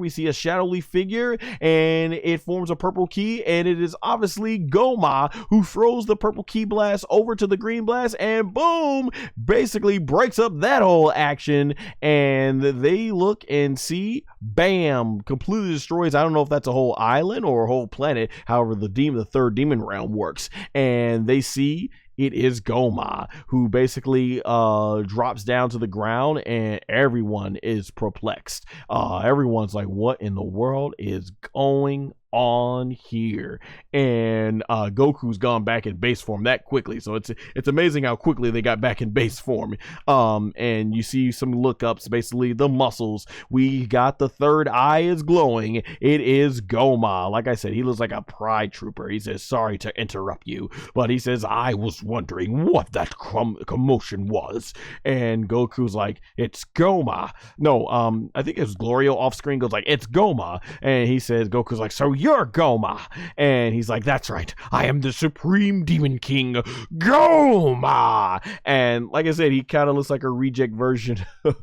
we see a shadowy figure, and it forms a purple ki, and it is obviously Gomah, who throws the purple ki blast over to the green blast, and boom, basically breaks up that whole action. And they look and see, bam, completely destroys. I don't know if that's a whole island or a whole planet, however the third demon realm works. And they see it is Gomah, who basically drops down to the ground, and everyone is perplexed. Everyone's like, what in the world is going on here? And Goku's gone back in base form that quickly, so it's amazing how quickly they got back in base form. And you see some lookups, basically the muscles. We got the third eye is glowing. It is Gomah. Like I said, he looks like a pride trooper. He says, sorry to interrupt you, but he says, I was wondering what that commotion was. And Goku's like, it's Gomah. No, I think it was Glorio off screen goes like, it's Gomah. And he says, Goku's like, so you're Gomah. And he's like, that's right, I am the Supreme Demon King Gomah. And like I said, he kind of looks like a reject version of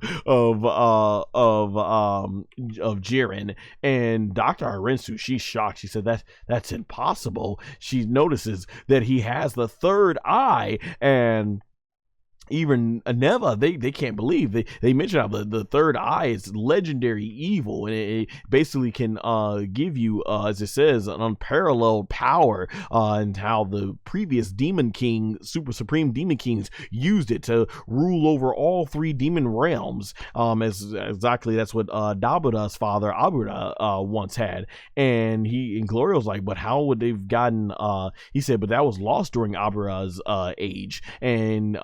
Jiren. And Dr. Arinsu, she's shocked. She said that's impossible. She notices that he has the third eye, and even Neva, they can't believe they mentioned how the third eye is legendary evil, and it basically can give you, as it says, an unparalleled power, and how the previous Demon King, Supreme Demon Kings, used it to rule over all three demon realms. Exactly that's what Dabura's father Abura once had, and Glorio's like, but how would they've gotten? He said, but that was lost during Abura's age, and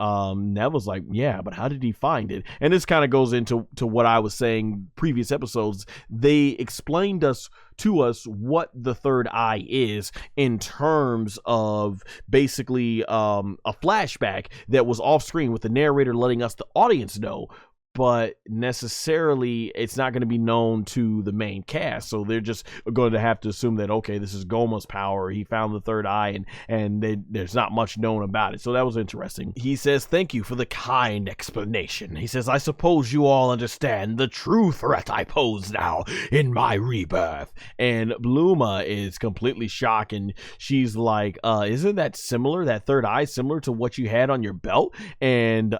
Neville's like, yeah, but how did he find it? And this kind of goes into what I was saying previous episodes. They explained to us what the third eye is in terms of basically a flashback that was off screen with the narrator letting us, the audience, know. But necessarily it's not going to be known to the main cast, so they're just going to have to assume that, okay, this is Gomah's power, he found the third eye, and there's not much known about it. So that was interesting. He says, thank you for the kind explanation. He says, I suppose you all understand the true threat I pose now in my rebirth. And Bulma is completely shocked, and she's like, isn't that third eye similar to what you had on your belt? And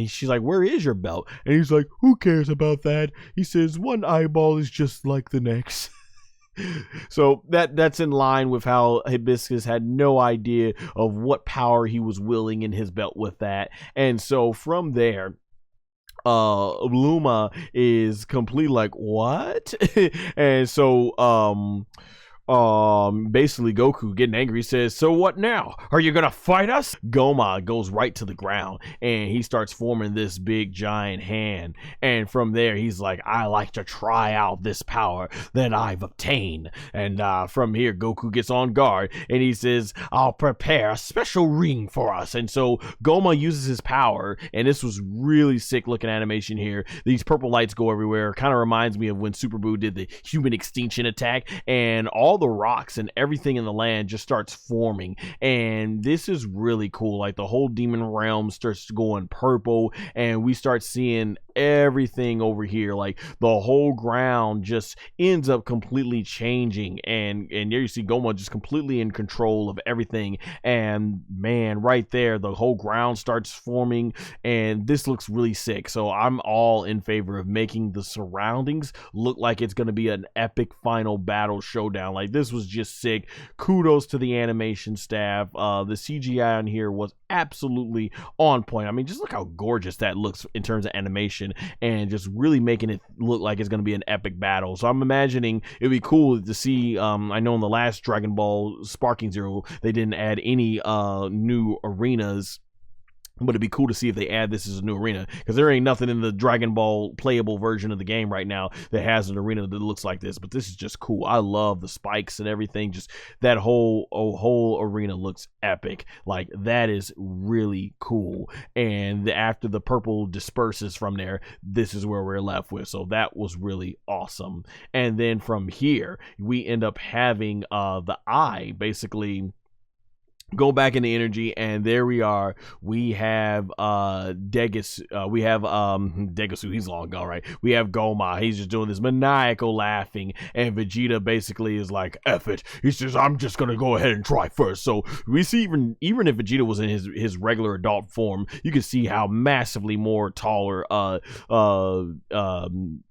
she's like, where is your belt? And he's like, who cares about that? He says, one eyeball is just like the next. So that's in line with how Hibiscus had no idea of what power he was wielding in his belt with that. And so from there, Bulma is completely like, what? And so basically Goku, getting angry, says, so what now? Are you gonna fight us? Gomah goes right to the ground, and he starts forming this big giant hand. And from there, he's like, I like to try out this power that I've obtained. And from here, Goku gets on guard, and he says, I'll prepare a special ring for us. And so Gomah uses his power, and this was really sick looking animation here. These purple lights go everywhere. Kind of reminds me of when Super Buu did the human extinction attack, and all the rocks and everything in the land just starts forming. And this is really cool. Like, the whole demon realm starts going purple, and we start seeing everything over here. Like, the whole ground just ends up completely changing, and there you see Gomah just completely in control of everything. And man, right there, the whole ground starts forming, and this looks really sick. So I'm all in favor of making the surroundings look like it's going to be an epic final battle showdown. Like, this was just sick. Kudos to the animation staff. The CGI on here was absolutely on point. I mean, just look how gorgeous that looks in terms of animation, and just really making it look like it's going to be an epic battle. So I'm imagining it'd be cool to see, I know in the last Dragon Ball Sparking Zero, they didn't add any new arenas, but it'd be cool to see if they add this as a new arena, because there ain't nothing in the Dragon Ball playable version of the game right now that has an arena that looks like this. But this is just cool. I love the spikes and everything. Just that whole arena looks epic. Like, that is really cool. And after the purple disperses from there, this is where we're left with. So that was really awesome. And then from here, we end up having the eye basically go back into energy, and there we are. We have Degesu, we have Degesu, he's long gone, right? We have Gomah, he's just doing this maniacal laughing, and Vegeta basically is like, F it. He says, I'm just gonna go ahead and try first. So we see even if Vegeta was in his regular adult form, you can see how massively more taller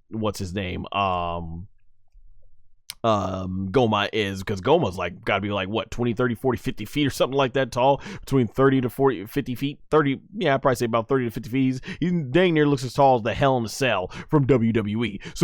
what's his name? Gomah is, because Gomah's like gotta be like what, 20, 30, 40, 50 feet or something like that tall, between 30 to 40, 50 feet, 30, yeah, I'd probably say about 30 to 50 feet. He dang near looks as tall as the Hell in a Cell from WWE. So